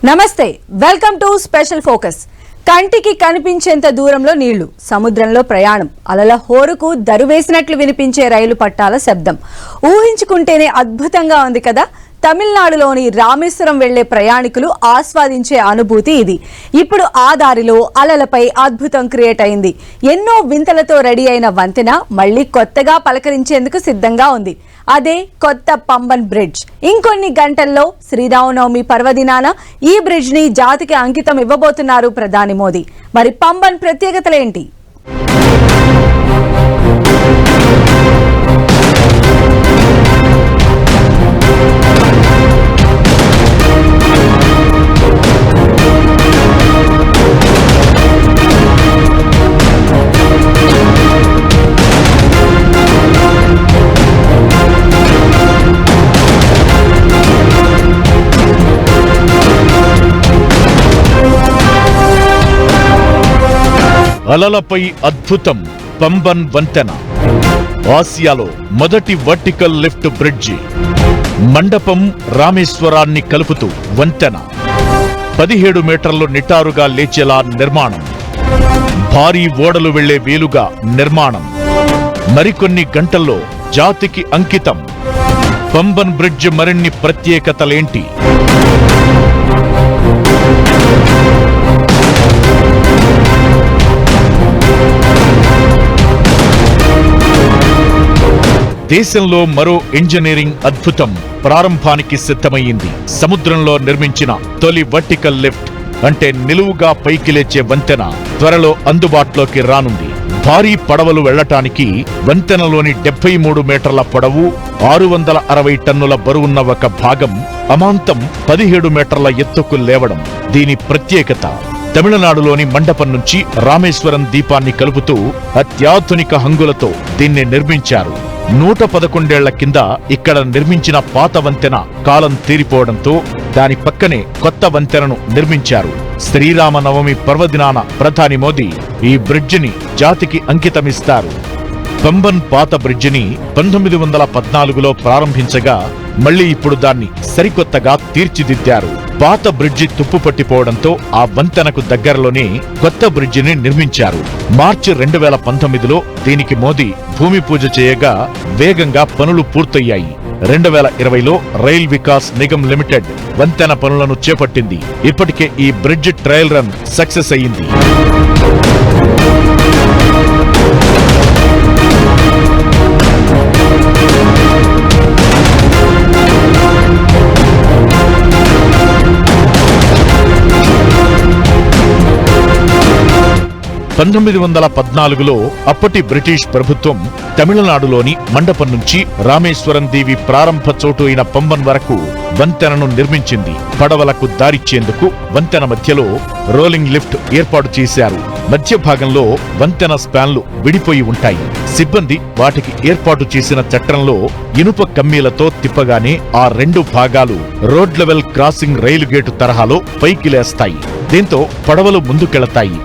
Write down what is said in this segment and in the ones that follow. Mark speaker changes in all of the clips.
Speaker 1: నమస్తే, welcome to special focus. కంటికి కనిపించేంత దూరంలో నీళ్లు, సముద్రంలో ప్రయాణం, అలల హోరుకు దరువేసినట్లు వినిపించే రైలు పట్టాల శబ్దం ఊహించుకుంటేనే అద్భుతంగా ఉంది కదా. తమిళనాడులోని రామేశ్వరం వెళ్లే ప్రయాణికులు ఆస్వాదించే అనుభూతి ఇది. ఇప్పుడు ఆ దారిలో అలలపై అద్భుతం క్రియేట్ అయింది. ఎన్నో వింతలతో రెడీ అయిన వంతెన మళ్లీ కొత్తగా పలకరించేందుకు సిద్ధంగా ఉంది. అదే కొత్త పంబన్ బ్రిడ్జ్. ఇంకొన్ని గంటల్లో శ్రీరామనవమి పర్వదినాన ఈ బ్రిడ్జ్ ని జాతికి అంకితం ఇవ్వబోతున్నారు ప్రధాని మోదీ. మరి పంబన్ ప్రత్యేకతలేంటి?
Speaker 2: అలలపై అద్భుతం పంబన్ వంతెన. ఆసియాలో మొదటి వర్టికల్ లిఫ్ట్ బ్రిడ్జి. మండపం రామేశ్వరాన్ని కలుపుతూ వంతెన 17 మీటర్లు నిటారుగా లేచేలా నిర్మాణం. భారీ ఓడలు వెళ్లే వీలుగా నిర్మాణం. మరికొన్ని గంటల్లో జాతికి అంకితం. పంబన్ బ్రిడ్జ్ మరిన్ని ప్రత్యేకతలేంటి? దేశంలో మరో ఇంజనీరింగ్ అద్భుతం ప్రారంభానికి సిద్ధమయ్యింది. సముద్రంలో నిర్మించిన తొలి వర్టికల్ లిఫ్ట్, అంటే నిలువుగా పైకి లేచే వంతెన త్వరలో అందుబాటులోకి రానుంది. భారీ పడవలు వెళ్లటానికి వంతెనలోని 73 మీటర్ల పొడవు, 660 టన్నుల బరువున్న ఒక భాగం అమాంతం 17 మీటర్ల ఎత్తుకు లేవడం దీని ప్రత్యేకత. తమిళనాడులోని మండపం నుంచి రామేశ్వరం దీపాన్ని కలుపుతూ అత్యాధునిక హంగులతో దీన్ని నిర్మించారు. 111 కింద ఇక్కడ నిర్మించిన పాత వంతెన కాలం తీరిపోవడంతో దాని పక్కనే కొత్త వంతెనను నిర్మించారు. శ్రీరామనవమి పర్వదినాన ప్రధాని మోదీ ఈ బ్రిడ్జిని జాతికి అంకితమిస్తారు. పంబన్ పాత బ్రిడ్జిని 1914లో ప్రారంభించగా మళ్లీ ఇప్పుడు దాన్ని సరికొత్తగా తీర్చిదిద్దారు. పాత బ్రిడ్జి తుప్పుపట్టిపోవడంతో ఆ వంతెనకు దగ్గరలోనే కొత్త బ్రిడ్జిని నిర్మించారు. మార్చి 2019లో దీనికి మోదీ భూమి పూజ చేయగా వేగంగా పనులు పూర్తయ్యాయి. 2020లో రైల్ వికాస్ నిగమ్ లిమిటెడ్ వంతెన పనులను చేపట్టింది. ఇప్పటికే ఈ బ్రిడ్జ్ ట్రయల్ రన్ సక్సెస్ అయ్యింది. లో అప్పటి బ్రిటిష్ ప్రభుత్వం తమిళనాడులోని మండపం నుంచి రామేశ్వరం దీవి ప్రారంభ చోటు అయిన పంబన్ వరకు వంతెనను నిర్మించింది. పడవలకు దారిచ్చేందుకు వంతెన మధ్యలో రోలింగ్ లిఫ్ట్ ఏర్పాటు చేశారు. మధ్య భాగంలో వంతెన స్పాన్లు విడిపోయి ఉంటాయి. సిబ్బంది వాటికి ఏర్పాటు చేసిన చట్రంలో ఇనుప కమ్మీలతో తిప్పగానే ఆ 2 భాగాలు రోడ్ లెవెల్ క్రాసింగ్ రైలు గేటు తరహాలో పైకి లేస్తాయి. దీంతో పడవలు ముందుకెళతాయి.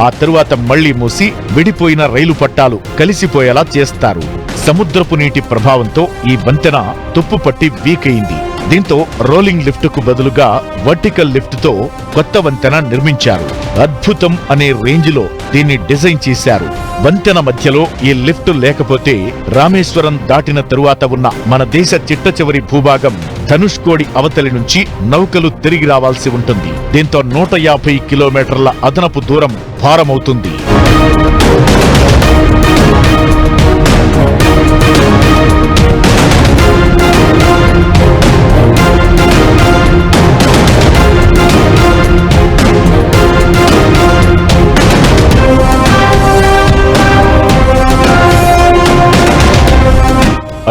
Speaker 2: ఆ తరువాత మళ్లీ మూసి విడిపోయిన రైలు పట్టాలు కలిసిపోయేలా చేస్తారు. సముద్రపు నీటి ప్రభావంతో ఈ వంతెన తుప్పుపట్టి వీక్ అయింది. దీంతో రోలింగ్ లిఫ్ట్ కు బదులుగా వర్టికల్ లిఫ్ట్ తో కొత్త వంతెన నిర్మించారు. అద్భుతం అనే రేంజ్ లో దీన్ని డిజైన్ చేశారు. వంతెన మధ్యలో ఈ లిఫ్ట్ లేకపోతే రామేశ్వరం దాటిన తరువాత ఉన్న మన దేశ చిట్ట చివరి భూభాగం ధనుష్కోడి అవతలి నుంచి నౌకలు తిరిగి రావాల్సి ఉంటుంది. దీంతో 150 కిలోమీటర్ల అదనపు దూరం భారమవుతుంది.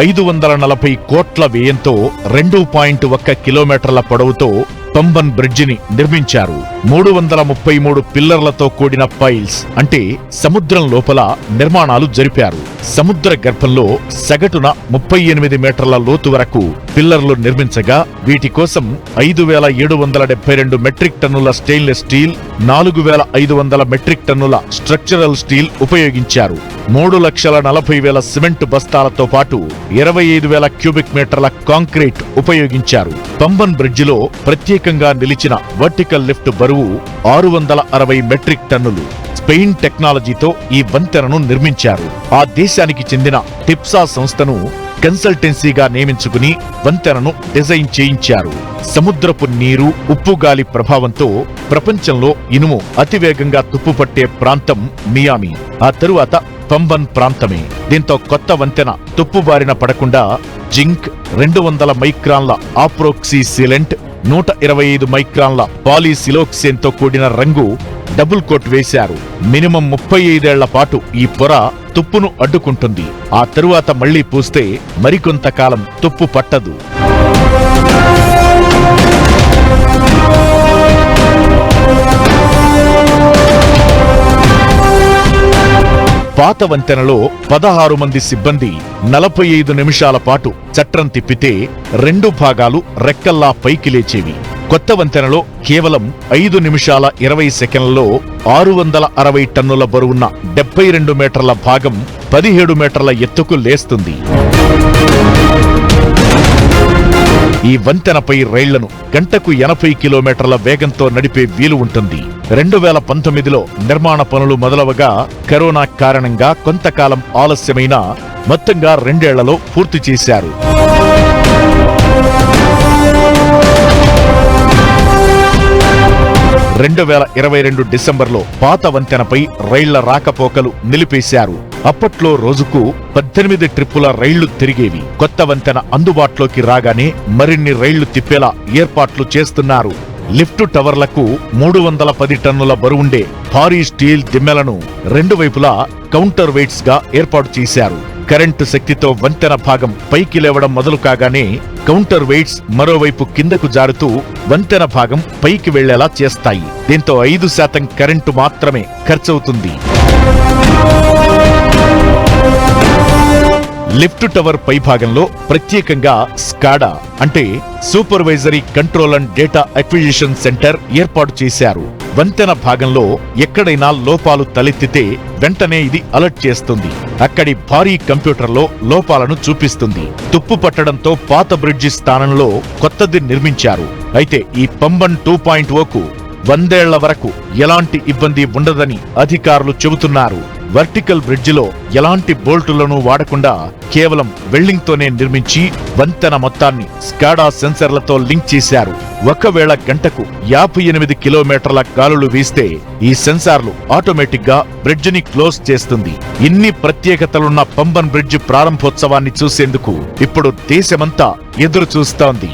Speaker 2: $540 కోట్ల వ్యయంతో 2.1 కిలోమీటర్ల పొడవుతో పంబన్ బ్రిడ్జిని నిర్మించారు. 333 పిల్లర్లతో కూడిన పైల్స్ అంటే సముద్రం లోపల నిర్మాణాలు జరిపారు. సముద్ర గర్భంలో సగటున 38 మీటర్ల లోతు వరకు పిల్లర్లు నిర్మించగా వీటి కోసం 5,772 మెట్రిక్ టన్నుల స్టెయిన్లెస్ స్టీల్, 4,500 మెట్రిక్ టన్నుల స్ట్రక్చరల్ స్టీల్ ఉపయోగించారు. 3,40,000 సిమెంట్ బస్తాలతో పాటు 25,000 క్యూబిక్ మీటర్ల కాంక్రీట్ ఉపయోగించారు. పంబన్ బ్రిడ్జిలో ప్రత్యేకంగా నిలిచిన వర్టికల్ లిఫ్ట్ బరువు 660 మెట్రిక్ టన్నులు. స్పెయిన్ టెక్నాలజీతో ఈ వంతెనను నిర్మించారు. ఆ దేశానికి చెందిన టిప్సా సంస్థను కన్సల్టెన్సీగా నియమించుకుని వంతెనను డిజైన్ చేయించారు. సముద్రపు నీరు, ఉప్పు గాలి ప్రభావంతో ప్రపంచంలో ఇనుము అతివేగంగా తుప్పుపట్టే ప్రాంతం మియామి. ఆ తరువాత పంబన్ ప్రాంతమే. దీంతో కొత్త వంతెన తుప్పుబారిన పడకుండా జింక్, 200 మైక్రాన్ల ఆప్రోక్సీ సీలెంట్, 125 మైక్రాన్ల పాలీసిలోక్సేన్తో కూడిన రంగు డబుల్ కోట్ వేశారు. మినిమం 35 ఏళ్ల పాటు ఈ పొర తుప్పును అడ్డుకుంటుంది. ఆ తరువాత మళ్లీ పూస్తే మరికొంతకాలం తుప్పు పట్టదు. పాత వంతెనలో 16 మంది సిబ్బంది 45 నిమిషాల పాటు చట్రం తిప్పితే 2 భాగాలు రెక్కల్లా పైకి లేచేవి. కొత్త వంతెనలో కేవలం 5 నిమిషాల 20 సెకండ్లలో 660 టన్నుల బరువున్న 72 మీటర్ల భాగం 17 మీటర్ల ఎత్తుకు లేస్తుంది. ఈ వంతెనపై రైళ్లను గంటకు 80 కిలోమీటర్ల వేగంతో నడిపే వీలు ఉంటుంది. 2019లో నిర్మాణ పనులు మొదలవగా కరోనా కారణంగా కొంతకాలం ఆలస్యమైన మొత్తంగా 2 ఏళ్లలో పూర్తి చేశారు. 2022 డిసెంబర్లో పాత వంతెనపై రైళ్ల రాకపోకలు నిలిపేశారు. అప్పట్లో రోజుకు 18 ట్రిప్పుల రైళ్లు తిరిగేవి. కొత్త వంతెన అందుబాటులోకి రాగానే మరిన్ని రైళ్లు తిప్పేలా ఏర్పాట్లు చేస్తున్నారు. లిఫ్ట్ టవర్లకు 310 టన్నుల బరువుండే భారీ స్టీల్ దిమ్మెలను 2 వైపులా కౌంటర్ వెయిట్స్ గా ఏర్పాటు చేశారు. కరెంటు శక్తితో వంతెన భాగం పైకి లేవడం మొదలు కాగానే కౌంటర్ వెయిట్స్ మరోవైపు కిందకు జారుతూ వంతెన భాగం పైకి వెళ్లేలా చేస్తాయి. దీంతో 5% కరెంటు మాత్రమే ఖర్చవుతుంది. లిఫ్ట్ టవర్ పైభాగంలో ప్రత్యేకంగా స్కాడా అంటే supervisory control and data acquisition centre ఏర్పాటు చేశారు. వంతెన భాగంలో ఎక్కడైనా లోపాలు తలెత్తితే వెంటనే ఇది అలర్ట్ చేస్తుంది. అక్కడి భారీ కంప్యూటర్లో లోపాలను చూపిస్తుంది. తుప్పు పట్టడంతో పాత బ్రిడ్జి స్థానంలో కొత్తది నిర్మించారు. అయితే ఈ పంబన్ 2.0కు 100 ఏళ్ల వరకు ఎలాంటి ఇబ్బంది ఉండదని అధికారులు చెబుతున్నారు. వర్టికల్ బ్రిడ్జిలో ఎలాంటి బోల్టులను వాడకుండా కేవలం వెల్డింగ్తోనే నిర్మించి వంతెన మొత్తాన్ని స్కాడా సెన్సర్లతో లింక్ చేశారు. ఒకవేళ గంటకు 58 కిలోమీటర్ల గాలులు వీస్తే ఈ సెన్సార్లు ఆటోమేటిక్ గా బ్రిడ్జిని క్లోజ్ చేస్తుంది. ఇన్ని ప్రత్యేకతలున్న పంబన్ బ్రిడ్జి ప్రారంభోత్సవాన్ని చూసేందుకు ఇప్పుడు దేశమంతా ఎదురు చూస్తోంది.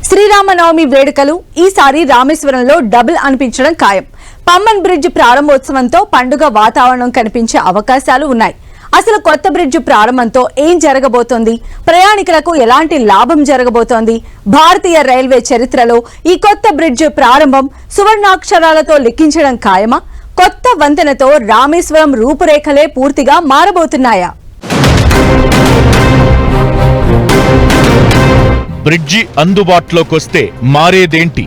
Speaker 1: శ్రీరామనవమి వేడుకలు ఈసారి రామేశ్వరంలో డబుల్ అనిపించడం ఖాయం. పంబన్ బ్రిడ్జ్ ప్రారంభోత్సవంతో పండుగ వాతావరణం కనిపించే అవకాశాలు ఉన్నాయి. అసలు కొత్త బ్రిడ్జ్ ప్రారంభంతో ఏం జరగబోతోంది? ప్రయాణికులకు ఎలాంటి లాభం జరగబోతోంది? భారతీయ రైల్వే చరిత్రలో ఈ కొత్త బ్రిడ్జ్ ప్రారంభం సువర్ణాక్షరాలతో లిఖించడం ఖాయమా? కొత్త వంతెనతో రామేశ్వరం రూపురేఖలే పూర్తిగా మారబోతున్నాయా?
Speaker 2: బ్రిడ్జి అందుబాటులోకొస్తే మారేదేంటి?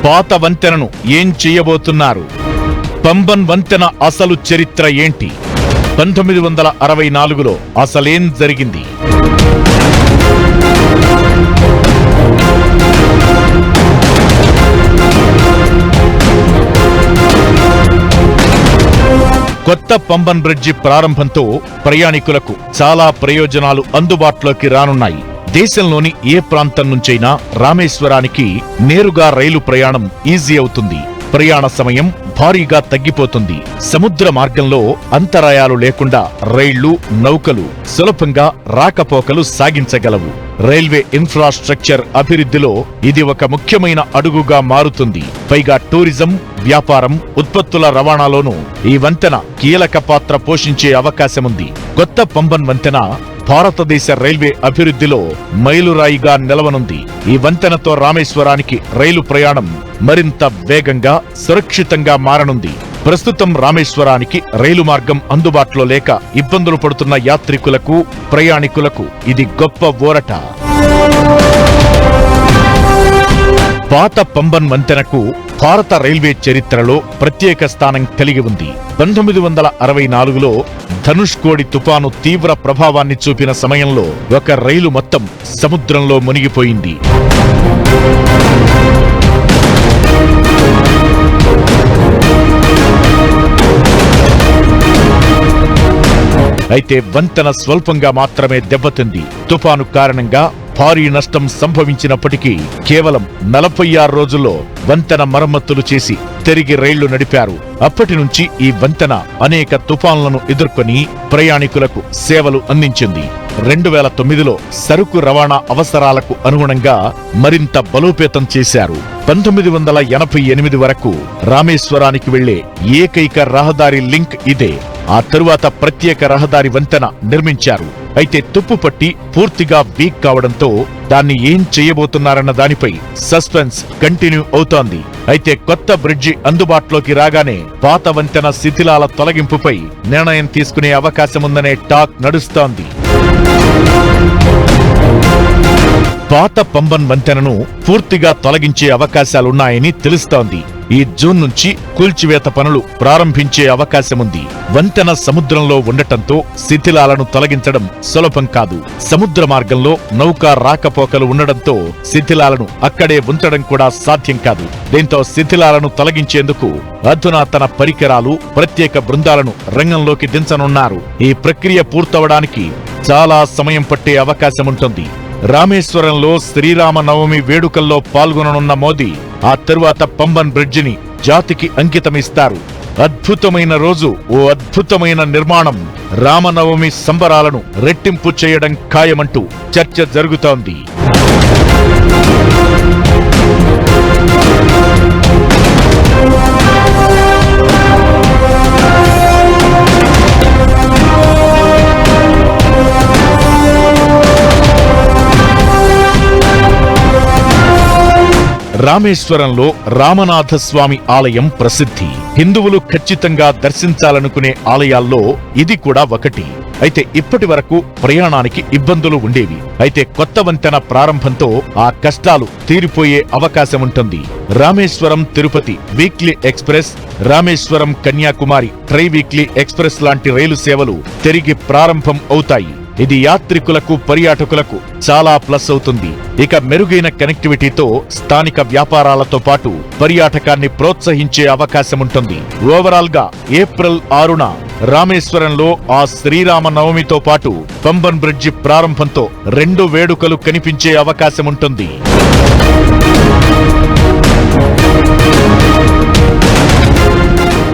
Speaker 2: పాత వంతెనను ఏం చేయబోతున్నారు? పంబన్ వంతెన అసలు చరిత్ర ఏంటి? 1964లో అసలేం జరిగింది? కొత్త పంబన్ బ్రిడ్జి ప్రారంభంతో ప్రయాణికులకు చాలా ప్రయోజనాలు అందుబాటులోకి రానున్నాయి. దేశంలోని ఏ ప్రాంతం నుంచైనా రామేశ్వరానికి నేరుగా రైలు ప్రయాణం ఈజీ అవుతుంది. ప్రయాణ సమయం భారీగా తగ్గిపోతుంది. సముద్ర మార్గంలో అంతరాయాలు లేకుండా రైళ్లు, నౌకలు సులభంగా రాకపోకలు సాగించగలవు. రైల్వే ఇన్ఫ్రాస్ట్రక్చర్ అభివృద్ధిలో ఇది ఒక ముఖ్యమైన అడుగుగా మారుతుంది. పైగా టూరిజం, వ్యాపారం, ఉత్పత్తుల రవాణాలోనూ ఈ వంతెన కీలక పాత్ర పోషించే అవకాశముంది. కొత్త పంబన్ వంతెన భారతదేశ రైల్వే అభివృద్ధిలో మైలురాయిగా నిలవనుంది. ఈ వంతెనతో రామేశ్వరానికి రైలు ప్రయాణం మరింత వేగంగా, సురక్షితంగా మారనుంది. ప్రస్తుతం రామేశ్వరానికి రైలు మార్గం అందుబాటులో లేక ఇబ్బందులు పడుతున్న యాత్రికులకు, ప్రయాణికులకు ఇది గొప్ప ఊరట. పాత పంబన్ వంతెనకు భారత రైల్వే చరిత్రలో ప్రత్యేక స్థానం కలిగి ఉంది. 1964లో ధనుష్కోడి తుపాను తీవ్ర ప్రభావాన్ని చూపిన సమయంలో ఒక రైలు మొత్తం సముద్రంలో మునిగిపోయింది. అయితే వంతెన స్వల్పంగా మాత్రమే దెబ్బతింది. తుపాను కారణంగా భారీ నష్టం సంభవించినప్పటికీ కేవలం 46 రోజుల్లో వంతెన మరమ్మతులు చేసి తిరిగి రైళ్లు నడిపారు. అప్పటి నుంచి ఈ వంతెన అనేక తుఫాన్లను ఎదుర్కొని ప్రయాణికులకు సేవలు అందించింది. 2009లో సరుకు రవాణా అవసరాలకు అనుగుణంగా మరింత బలోపేతం చేశారు. 1988 వరకు రామేశ్వరానికి వెళ్లే ఏకైక రహదారి లింక్ ఇదే. ఆ తరువాత ప్రత్యేక రహదారి వంతెన నిర్మించారు. అయితే తుప్పుపట్టి పూర్తిగా వీక్ కావడంతో దాన్ని ఏం చేయబోతున్నారన్న దానిపై సస్పెన్స్ కంటిన్యూ అవుతోంది. అయితే కొత్త బ్రిడ్జి అందుబాటులోకి రాగానే పాత వంతెన శిథిలాల తొలగింపుపై నిర్ణయం తీసుకునే అవకాశముందనే టాక్ నడుస్తోంది. పాత పంబన్ వంతెనను పూర్తిగా తొలగించే అవకాశాలున్నాయని తెలుస్తోంది. ఈ జూన్ నుంచి కూల్చివేత పనులు ప్రారంభించే అవకాశముంది. వంతెన సముద్రంలో ఉండటంతో శిథిలాలను తొలగించడం సులభం కాదు. సముద్ర మార్గంలో నౌకా రాకపోకలు ఉండడంతో శిథిలాలను అక్కడే ఉంచడం కూడా సాధ్యం కాదు. దీంతో శిథిలాలను తొలగించేందుకు అధునాతన పరికరాలు, ప్రత్యేక బృందాలను రంగంలోకి దించనున్నారు. ఈ ప్రక్రియ పూర్తవడానికి చాలా సమయం పట్టే అవకాశముంటుంది. రామేశ్వరంలో శ్రీరామనవమి వేడుకల్లో పాల్గొననున్న మోదీ ఆ తరువాత పంబన్ బ్రిడ్జిని జాతికి అంకితమిస్తారు. అద్భుతమైన రోజు, ఓ అద్భుతమైన నిర్మాణం రామనవమి సంబరాలను రెట్టింపు చేయడం ఖాయమంటూ చర్చ జరుగుతోంది. రామేశ్వరంలో రామనాథస్వామి ఆలయం ప్రసిద్ధి. హిందువులు ఖచ్చితంగా దర్శించాలనుకునే ఆలయాల్లో ఇది కూడా ఒకటి. అయితే ఇప్పటి వరకు ప్రయాణానికి ఇబ్బందులు ఉండేవి. అయితే కొత్త వంతెన ప్రారంభంతో ఆ కష్టాలు తీరిపోయే అవకాశముంటుంది. Rameswaram Tirupati weekly express, Rameswaram Kanyakumari tri weekly express లాంటి రైలు సేవలు తిరిగి ప్రారంభం అవుతాయి. ఇది యాత్రికులకు, పర్యాటకులకు చాలా ప్లస్ అవుతుంది. ఇక మెరుగైన కనెక్టివిటీతో స్థానిక వ్యాపారాలతో పాటు పర్యాటకాన్ని ప్రోత్సహించే అవకాశముంటుంది. ఓవరాల్ గా ఏప్రిల్ 6న రామేశ్వరంలో ఆ శ్రీరామనవమితో పాటు పంబన్ బ్రిడ్జి ప్రారంభంతో 2 వేడుకలు కనిపించే అవకాశముంటుంది.